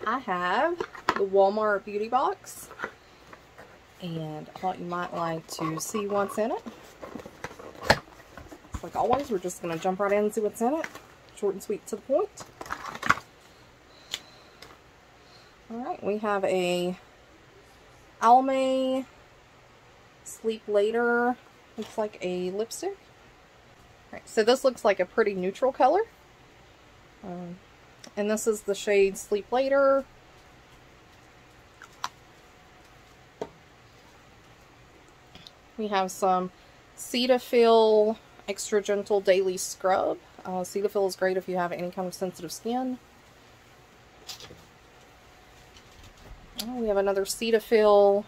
I have the Wal-Mart Beauty Box, and I thought you might like to see what's in it. Like always, we're just going to jump right in and see what's in it. Short and sweet to the point. Alright, we have a Almay Sleep Later. Looks like a lipstick. Alright, so this looks like a pretty neutral color. And this is the shade Sleep Later. We have some Cetaphil Extra Gentle Daily Scrub. Cetaphil is great if you have any kind of sensitive skin. We have another Cetaphil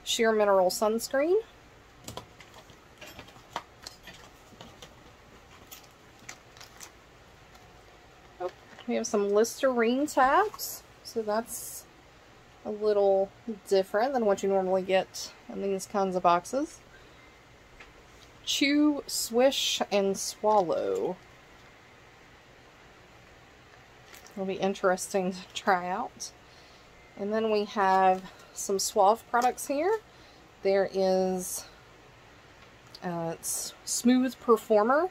Sheer Mineral Sunscreen. We have some Listerine tabs, so that's a little different than what you normally get in these kinds of boxes. Chew, Swish, and Swallow. It'll be interesting to try out. And then we have some Suave products here. There is Smooth Performer.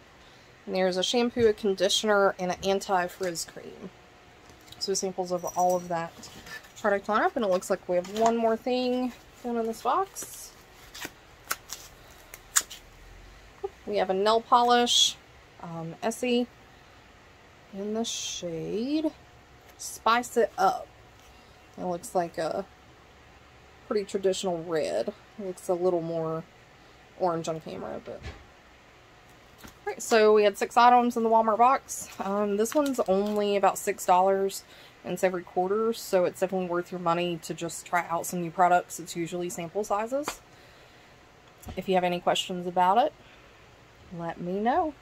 And there's a shampoo, a conditioner, and an anti-frizz cream. So samples of all of that product lineup. And it looks like we have one more thing down in this box. We have a nail polish, Essie, in the shade Spice It Up. It looks like a pretty traditional red. It looks a little more orange on camera, but... Alright, so we had 6 items in the Walmart box. This one's only about $6, and it's every quarter, so it's definitely worth your money to just try out some new products. It's usually sample sizes. If you have any questions about it, let me know.